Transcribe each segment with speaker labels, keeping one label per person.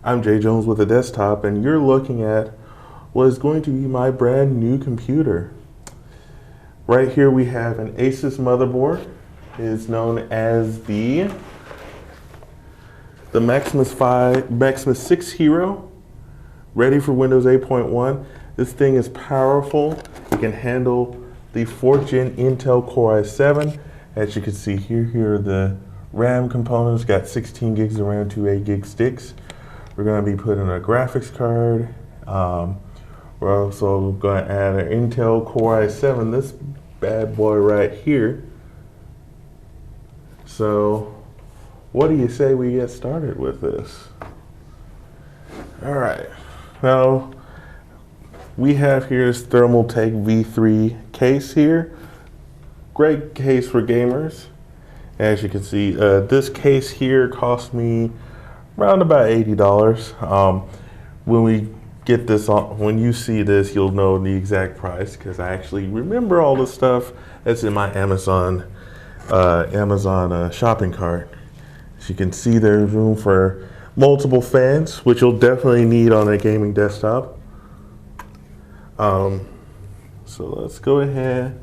Speaker 1: I'm Jay Jones with a desktop, and you're looking at what is going to be my brand new computer. Right here we have an Asus motherboard. It is known as the Maximus 6 Hero, ready for Windows 8.1. This thing is powerful. It can handle the 4th gen Intel Core i7. As you can see here are the RAM components. Got 16 gigs of RAM, 2 8 gig sticks. We're going to be putting a graphics card. We're also going to add an Intel Core i7, this bad boy right here. So what do you say we get started with this? All right, now we have here this Thermaltake V3 case here. Great case for gamers. As you can see, this case here cost me around about $80. When we get this on, when you see this, you'll know the exact price because I actually remember all the stuff that's in my Amazon shopping cart. As you can see, there's room for multiple fans, which you'll definitely need on a gaming desktop. So let's go ahead.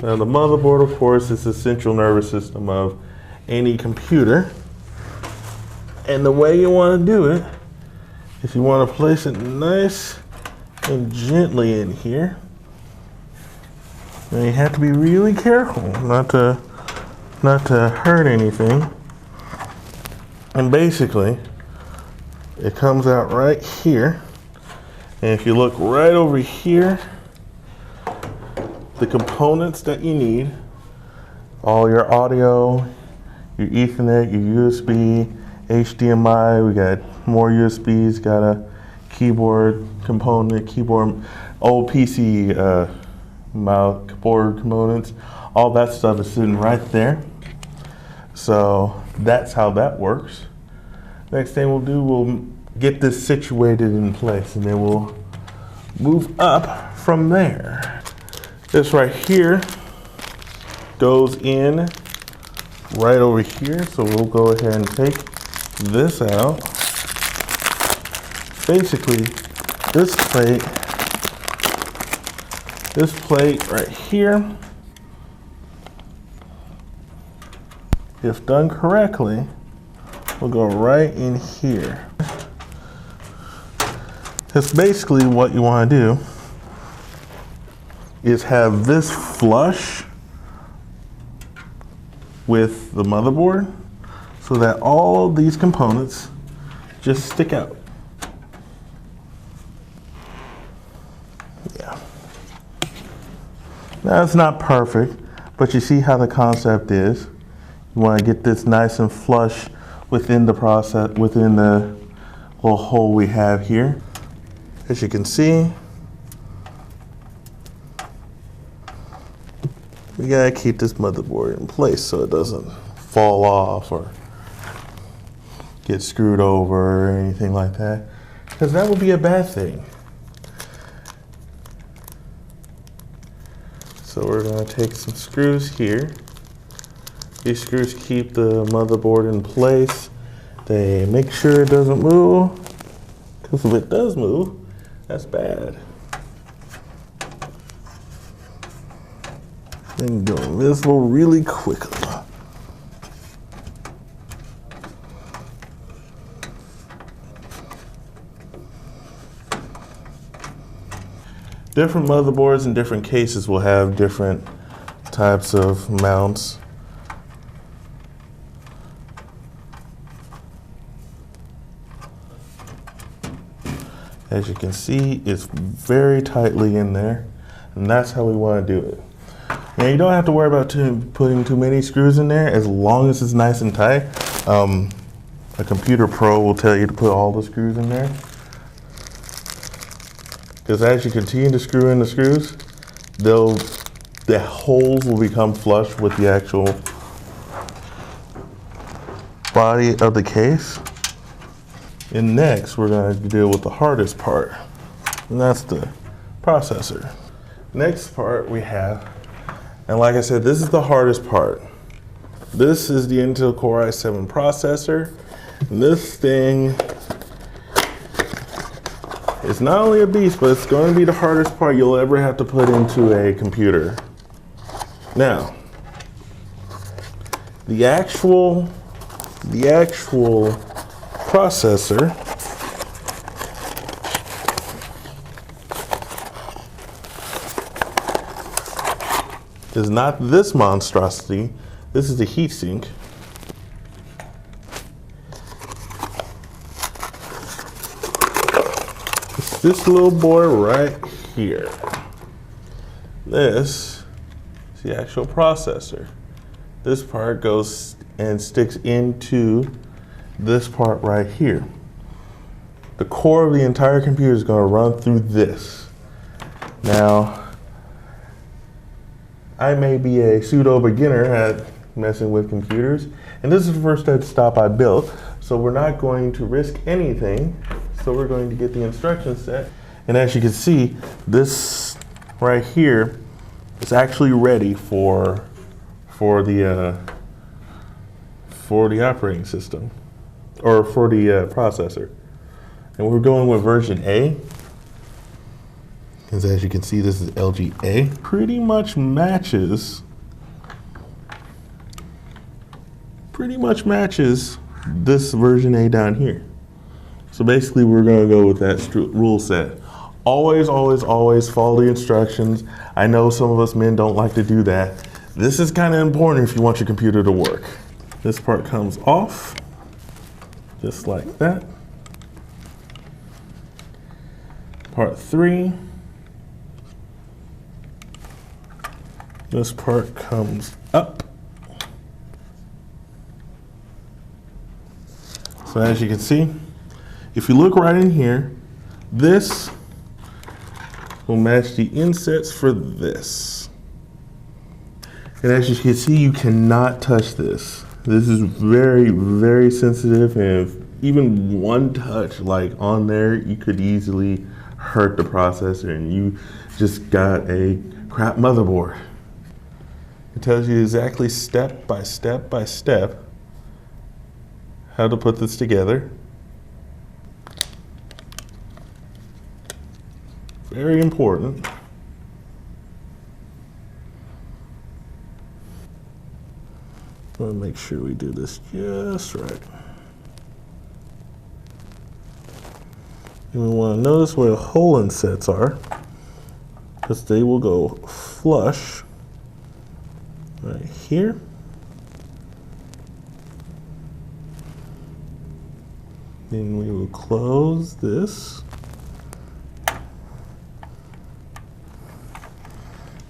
Speaker 1: Now the motherboard, of course, is the central nervous system of any computer. And the way you want to do it is you want to place it nice and gently in here. Now you have to be really careful not to hurt anything. And basically, it comes out right here. And if you look right over here, the components that you need, all your audio, your Ethernet, your USB, HDMI, we got more USBs, got a keyboard component, old PC mouse, keyboard components, all that stuff is sitting right there. So that's how that works. Next thing we'll do, we'll get this situated in place and then we'll move up from there. This right here goes in right over here, so we'll go ahead and take this out. Basically, this plate right here, if done correctly, will go right in here. That's basically what you want to do, is have this flush with the motherboard so that all of these components just stick out. Yeah. Now it's not perfect, but you see how the concept is. You want to get this nice and flush within the process, within the little hole we have here. As you can see, we gotta keep this motherboard in place so it doesn't fall off or get screwed over or anything like that, because that would be a bad thing. So we're gonna take some screws here. These screws keep the motherboard in place. They make sure it doesn't move, because if it does move, that's bad. Then go invisible really quickly. Different motherboards and different cases will have different types of mounts. As you can see, it's very tightly in there, and that's how we want to do it. Now you don't have to worry about putting too many screws in there as long as it's nice and tight. A computer pro will tell you to put all the screws in there, because as you continue to screw in the screws, the holes will become flush with the actual body of the case. And next, we're going to deal with the hardest part, and that's the processor. Next part we have, and like I said, this is the hardest part. This is the Intel Core i7 processor. And this thing is not only a beast, but it's going to be the hardest part you'll ever have to put into a computer. Now, the actual processor is not this monstrosity. This is the heatsink. It's this little boy right here. This is the actual processor. This part goes and sticks into this part right here. The core of the entire computer is going to run through this. Now, I may be a pseudo beginner at messing with computers, and this is the first desktop I built, so we're not going to risk anything. So we're going to get the instruction set, and as you can see, this right here is actually ready for the operating system, or for the processor. And we're going with version A, because as you can see, this is LGA. Pretty much matches this version A down here. So basically, we're going to go with that rule set. Always, always, always follow the instructions. I know some of us men don't like to do that. This is kind of important if you want your computer to work. This part comes off, just like that. Part 3. This part comes up. So as you can see, if you look right in here, this will match the insets for this. And as you can see, you cannot touch this. This is very, very sensitive, and if even one touch like on there, you could easily hurt the processor, and you just got a crap motherboard. It tells you exactly step by step by step how to put this together. Very important. I want to make sure we do this just right. And we want to notice where the hole insets are, because they will go flush right here. Then we will close this.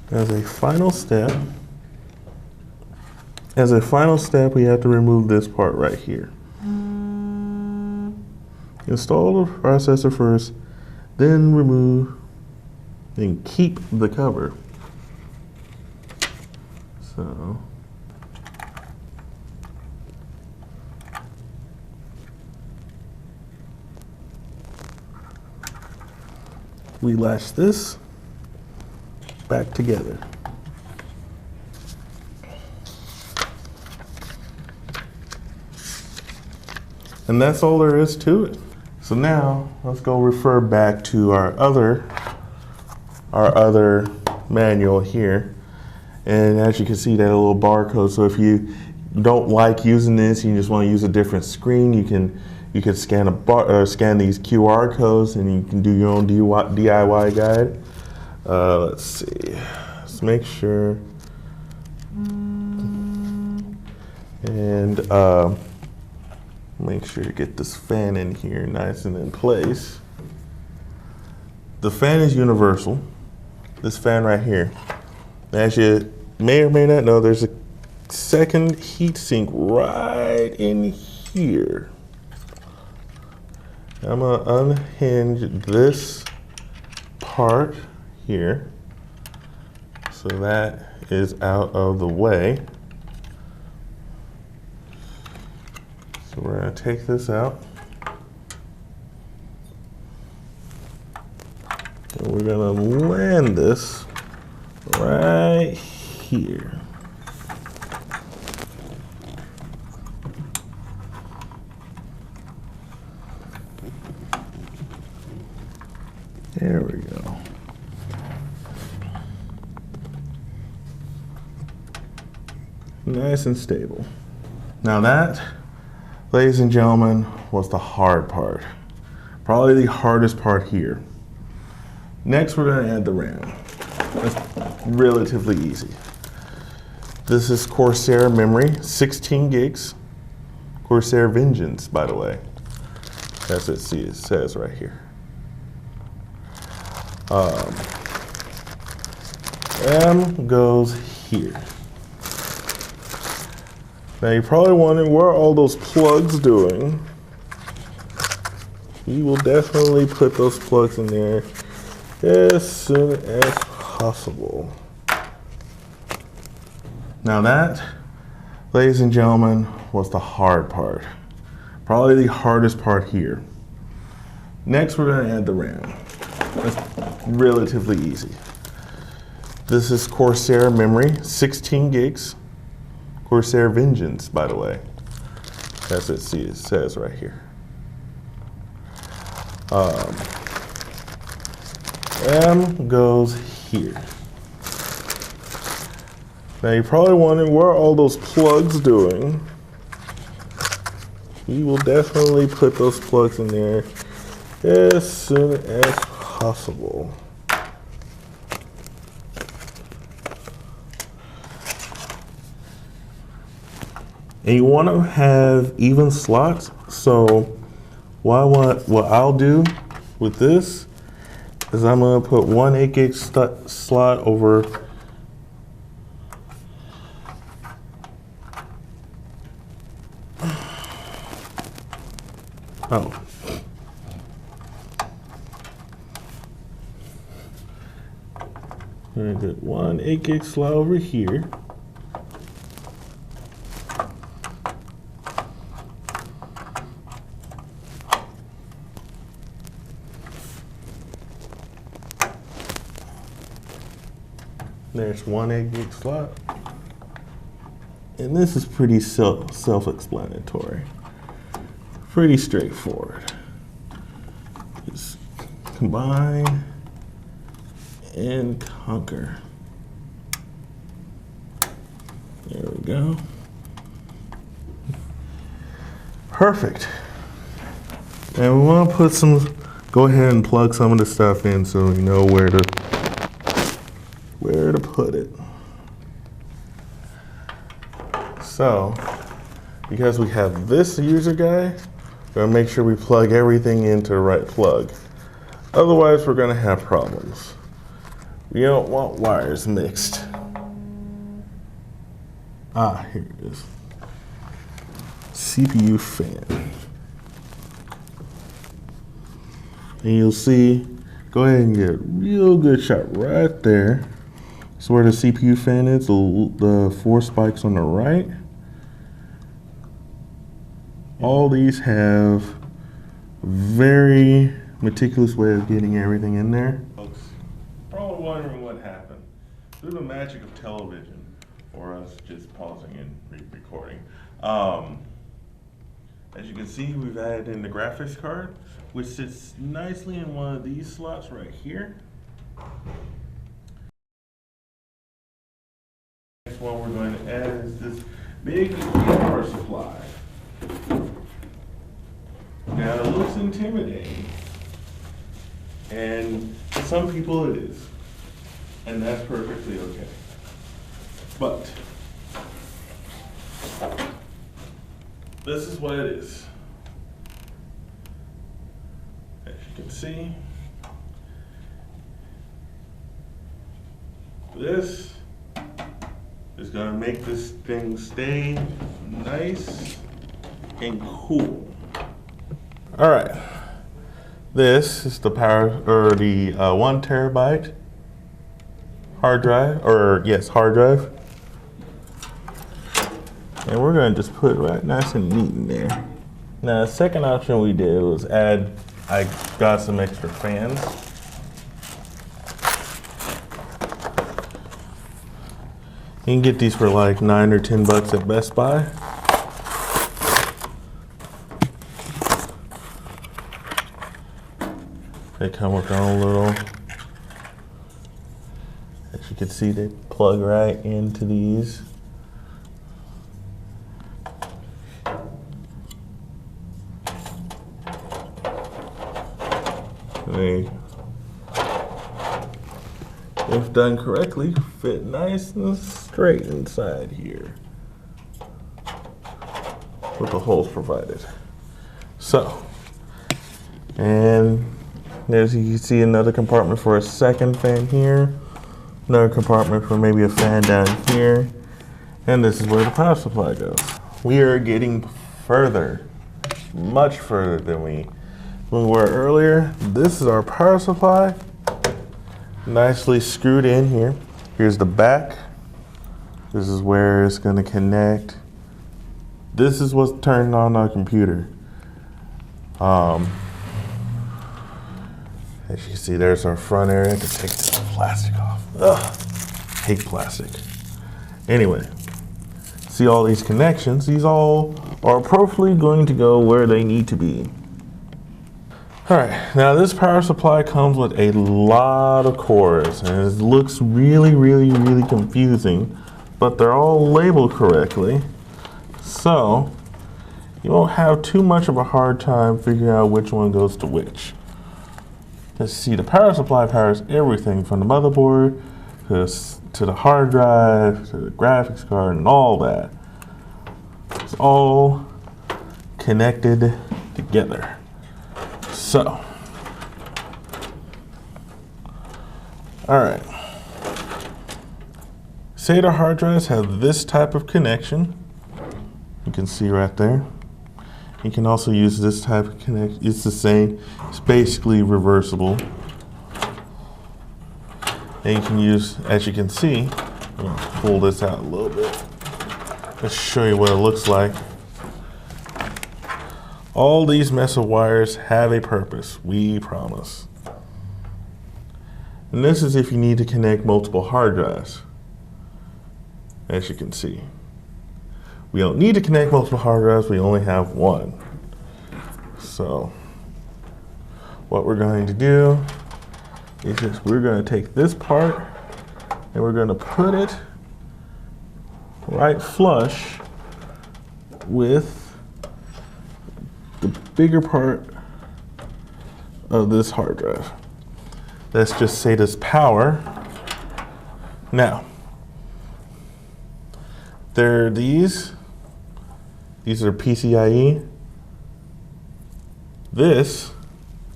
Speaker 1: As a final step, we have to remove this part right here. Install the processor first, then remove, then keep the cover. So, we latch this back together. And that's all there is to it. So now let's go refer back to our other manual here. And as you can see, that little barcode. So if you don't like using this, you just want to use a different screen, you can scan scan these QR codes, and you can do your own DIY guide. Let's see. Let's make sure. And make sure to get this fan in here nice and in place. The fan is universal. This fan right here. As you may or may not know, there's a second heat sink right in here. I'm gonna unhinge this part here, so that is out of the way. So we're gonna take this out, and we're gonna land this right here. There we go. Nice and stable. Now that, ladies and gentlemen, was the hard part. Probably the hardest part here. Next, we're going to add the RAM. That's relatively easy. This is Corsair memory, 16 gigs. Corsair Vengeance, by the way. As it says right here. RAM goes here. Now you're probably wondering, what are all those plugs doing? We will definitely put those plugs in there as soon as possible. Now that, ladies and gentlemen, was the hard part. Probably the hardest part here. Next, we're going to add the RAM. That's relatively easy. This is Corsair memory, 16 gigs. Corsair Vengeance, by the way. As it says right here. RAM goes here. Now you're probably wondering, what are all those plugs doing? We will definitely put those plugs in there as soon as possible. And you want to have even slots. So what I'll do with this is I'm going to put one 8 gig slot over I'm going to put one 8 gig slot over here. There's one 8 gig slot. And this is pretty self-explanatory. Pretty straightforward. Just combine and conquer. There we go. Perfect. And we want to go ahead and plug some of the stuff in so we know where to put it. So, because we have this user guide, we're gonna make sure we plug everything into the right plug. Otherwise, we're gonna have problems. We don't want wires mixed. Here it is. CPU fan. And you'll see, go ahead and get a real good shot right there. So where the CPU fan is, the 4 spikes on the right. All these have very meticulous way of getting everything in there. Folks, probably wondering what happened. Through the magic of television, or us just pausing and recording. As you can see, we've added in the graphics card, which sits nicely in one of these slots right here. Next one we're going to add is this big power supply. Now it looks intimidating, and to some people it is, and that's perfectly okay. But this is what it is. As you can see, this is going to make this thing stay nice and cool. All right, this is the power, or the 1 terabyte hard drive, hard drive. And we're gonna just put it right nice and neat in there. Now the second option we did was I got some extra fans. You can get these for like $9 or $10 at Best Buy. They come with their own little, as you can see, they plug right into these. They, if done correctly, fit nice and straight inside here with the holes provided. So, and there's, you can see another compartment for a second fan here, another compartment for maybe a fan down here, and this is where the power supply goes. We are getting further, much further than we were earlier. This is our power supply, nicely screwed in here. Here's the back. This is where it's going to connect. This is what's turned on our computer. As you can see, there's our front area. I can take this plastic off. Ugh, hate plastic. Anyway, see all these connections? These all are appropriately going to go where they need to be. All right, now this power supply comes with a lot of cords, and it looks really, really, really confusing, but they're all labeled correctly, so you won't have too much of a hard time figuring out which one goes to which. Let's see, the power supply powers everything from the motherboard to the hard drive, to the graphics card, and all that. It's all connected together. So, all right. Say the hard drives have this type of connection. You can see right there. You can also use this type of connection. It's the same. It's basically reversible. And you can use, as you can see, I'm going to pull this out a little bit. Let's show you what it looks like. All these mess of wires have a purpose, we promise. And this is if you need to connect multiple hard drives, as you can see. We don't need to connect multiple hard drives, we only have one. So, what we're going to do is just, we're going to take this part and we're going to put it right flush with the bigger part of this hard drive. Let's just say this power. Now, there are these are PCIe. This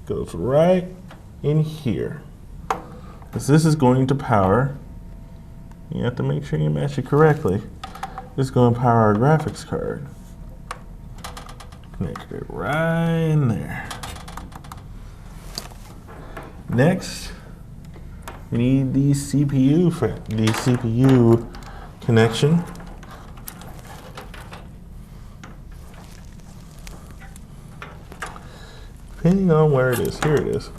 Speaker 1: goes right in here. Because this is going to power, you have to make sure you match it correctly. This is going to power our graphics card. Connect it right in there. Next, we need the CPU connection. Depending on where it is, here it is.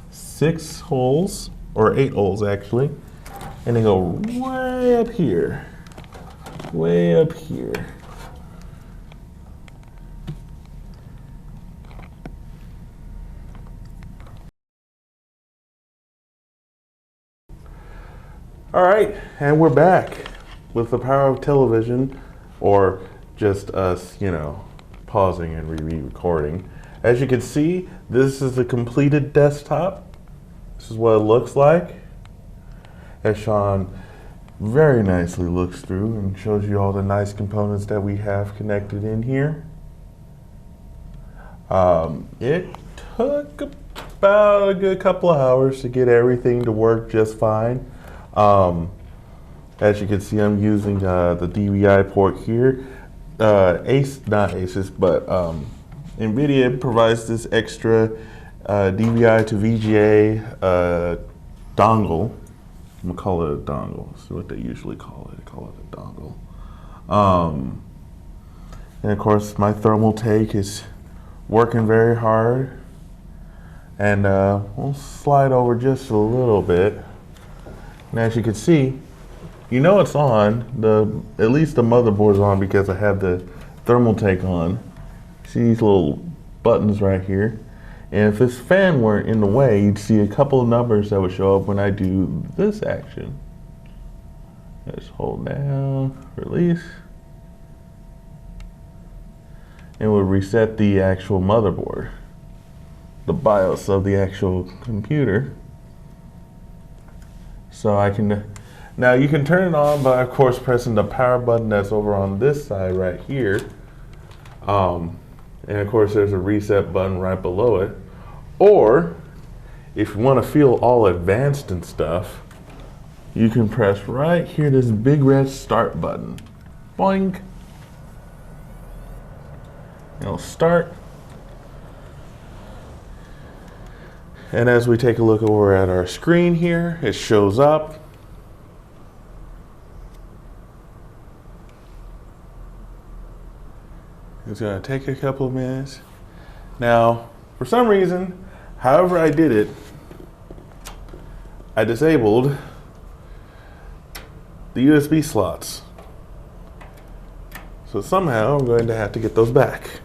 Speaker 1: 6 holes, or 8 holes actually, and they go way up here. Way up here. All right, and we're back with the power of television, or just us, you know, pausing and re-recording. As you can see, this is the completed desktop. This is what it looks like. As Sean very nicely looks through and shows you all the nice components that we have connected in here. It took about a good couple of hours to get everything to work just fine. As you can see, I'm using the DVI port here. Not Asus, but NVIDIA provides this extra DVI to VGA dongle. I'm gonna call it a dongle. That's what they usually call it. They call it a dongle. And of course, my Thermaltake is working very hard. And we'll slide over just a little bit. And as you can see, you know it's on. At least the motherboard's on because I have the Thermaltake on. See these little buttons right here. And if this fan weren't in the way, you'd see a couple of numbers that would show up when I do this action. Just hold down, release. And we'll reset the actual motherboard, the BIOS of the actual computer. So I can, now you can turn it on by of course pressing the power button that's over on this side right here. And of course there's a reset button right below it. Or if you want to feel all advanced and stuff, you can press right here this big red start button. Boink. It'll start. And as we take a look over at our screen here, it shows up. It's going to take a couple of minutes. Now, for some reason, however I did it, I disabled the USB slots. So somehow I'm going to have to get those back,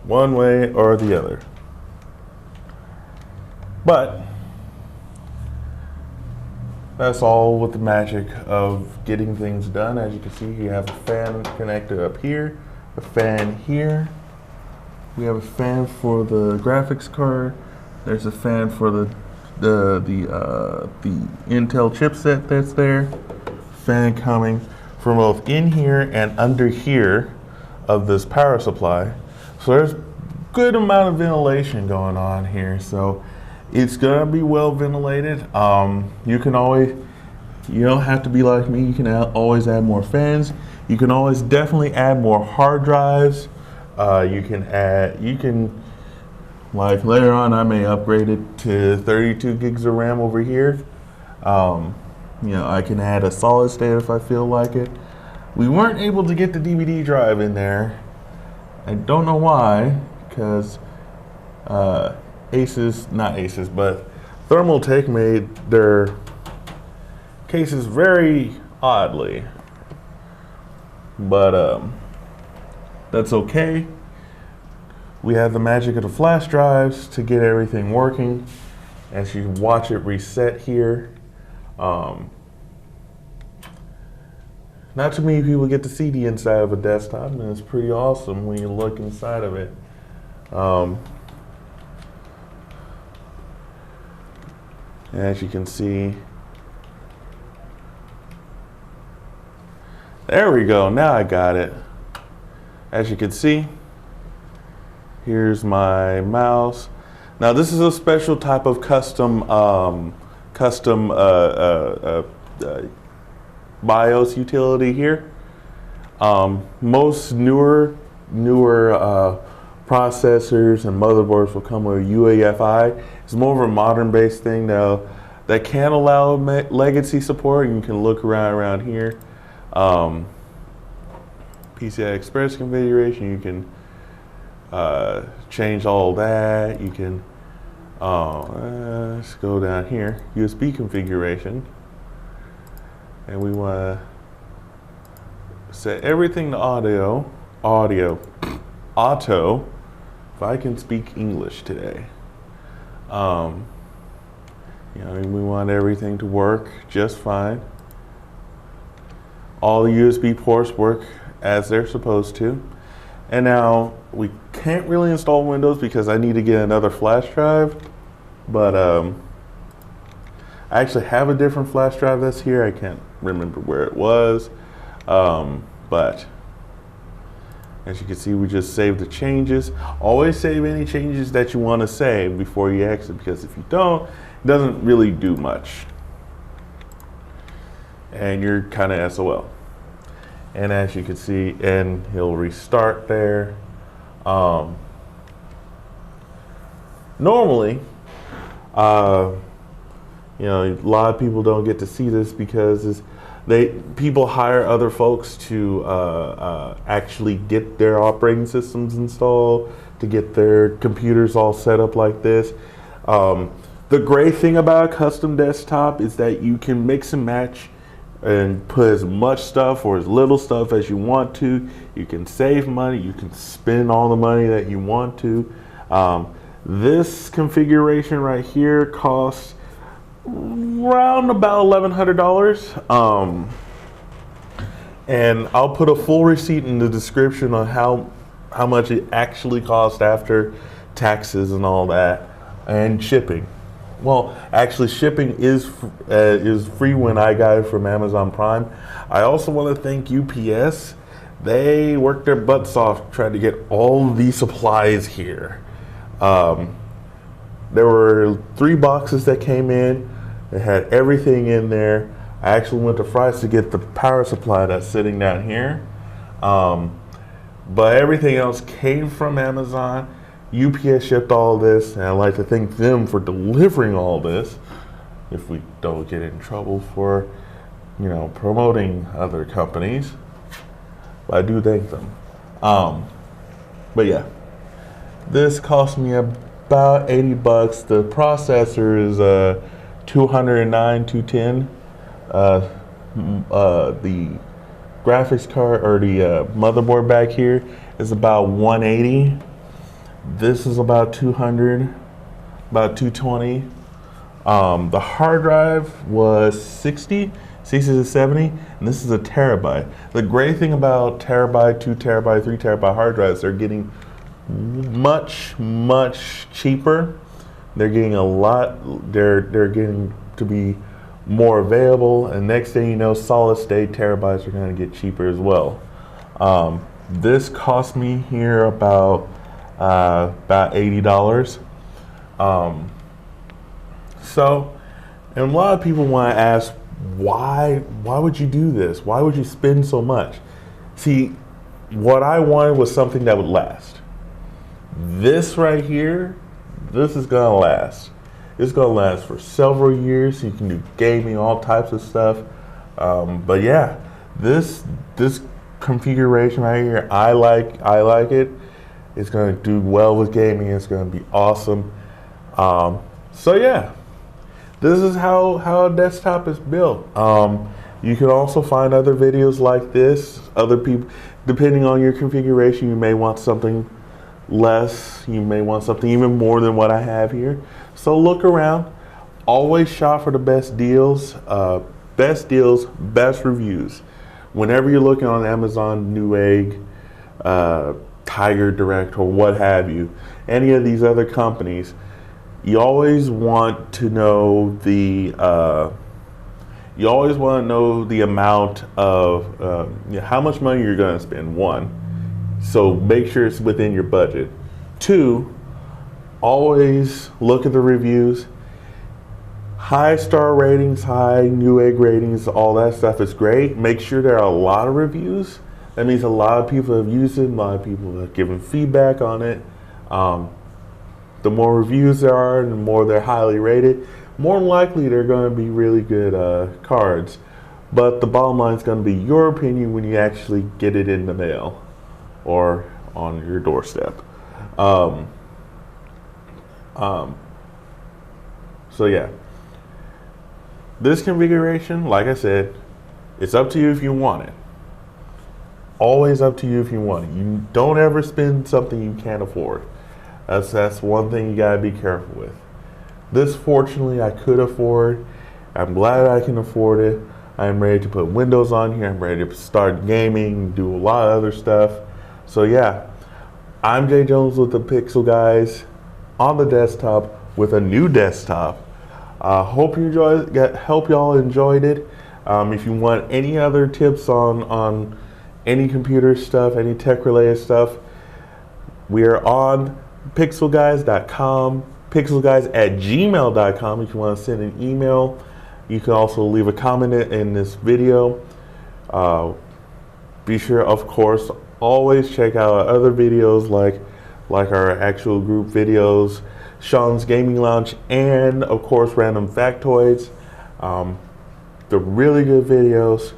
Speaker 1: one way or the other. But that's all with the magic of getting things done. As you can see, you have a fan connected up here, a fan here. We have a fan for the graphics card. There's a fan for the Intel chipset that's there. Fan coming from both in here and under here of this power supply. So there's a good amount of ventilation going on here. So it's gonna be well ventilated. You can always, you don't have to be like me. You can always add more fans. You can always definitely add more hard drives. You can like later on I may upgrade it to 32 gigs of RAM over here. You know, I can add a solid state if I feel like it. We weren't able to get the DVD drive in there. I don't know why, because Thermaltake made their cases very oddly. But that's okay. We have the magic of the flash drives to get everything working. As you watch it reset here. Not too many people get to see the inside of a desktop, and it's pretty awesome when you look inside of it. As you can see, there we go, now I got it. As you can see, here's my mouse. Now this is a special type of custom BIOS utility here. Most newer processors and motherboards will come with UEFI. It's more of a modern based thing now that can allow legacy support, and you can look around here. PCI Express configuration, you can change all that. You can let's go down here, USB configuration, and we want to set everything to auto, if I can speak English today. You know, we want everything to work just fine. All the USB ports work as they're supposed to. And now we can't really install Windows because I need to get another flash drive, but I actually have a different flash drive that's here. I can't remember where it was, but as you can see, we just saved the changes. Always save any changes that you want to save before you exit, because if you don't, it doesn't really do much, and you're kind of SOL. And as you can see, and he'll restart there. Normally, you know, a lot of people don't get to see this because people hire other folks to actually get their operating systems installed, to get their computers all set up like this. The great thing about a custom desktop is that you can mix and match and put as much stuff or as little stuff as you want to. You can save money, you can spend all the money that you want to. This configuration right here costs around about $1,100. And I'll put a full receipt in the description on how much it actually cost after taxes and all that, and shipping. Well, actually, shipping is free when I got it from Amazon Prime. I also want to thank UPS. They worked their butts off trying to get all these supplies here. There were 3 boxes that came in. It had everything in there. I actually went to Fry's to get the power supply that's sitting down here. But everything else came from Amazon. UPS shipped all this, and I'd like to thank them for delivering all this. If we don't get in trouble for, promoting other companies, but I do thank them. But yeah, this cost me about $80. The processor is 209, 210. The graphics card or the motherboard back here is about 180. This is about 200, about 220. The hard drive was 60 to 70, and this is a terabyte. The great thing about terabyte, 2 terabyte, 3 terabyte hard drives, they're getting much cheaper. They're getting they're getting to be more available, and next thing you know, solid state terabytes are going to get cheaper as well. This cost me here about $80. So, and a lot of people want to ask, why would you do this? Why would you spend so much? See, what I wanted was something that would last. This right here, this is gonna last. It's gonna last for several years. You can do gaming, all types of stuff. But yeah, this configuration right here, I like it. It's gonna do well with gaming. It's gonna be awesome. So yeah, this is how a desktop is built. You can also find other videos like this. Other people, depending on your configuration, you may want something less. You may want something even more than what I have here. So look around. Always shop for the best deals, best reviews. Whenever you're looking on Amazon, Newegg, Tiger Direct, or what have you, any of these other companies, you always want to know the amount of how much money you're going to spend. 1, so make sure it's within your budget. 2, always look at the reviews. High star ratings, high Newegg ratings, all that stuff is great. Make sure there are a lot of reviews. That means a lot of people have used it, a lot of people have given feedback on it. The more reviews there are and the more they're highly rated, more than likely they're going to be really good cards. But the bottom line is going to be your opinion when you actually get it in the mail or on your doorstep. So yeah, this configuration, like I said, it's up to you if you want it. Always up to you if you want it. You don't ever spend something you can't afford. That's one thing you gotta be careful with. This, fortunately, I could afford. I'm glad I can afford it. I'm ready to put Windows on here. I'm ready to start gaming, do a lot of other stuff. So yeah, I'm Jay Jones with the Pixel Guyz on the desktop with a new desktop. Hope y'all enjoyed it. If you want any other tips on any computer stuff, any tech related stuff, we are on pixelguyz.com, pixelguyz@gmail.com if you want to send an email. You can also leave a comment in this video. Be sure, of course, always check out our other videos like our actual group videos, Sean's Gaming Lounge, and of course Random Factoids. They're really good videos,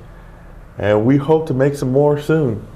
Speaker 1: and we hope to make some more soon.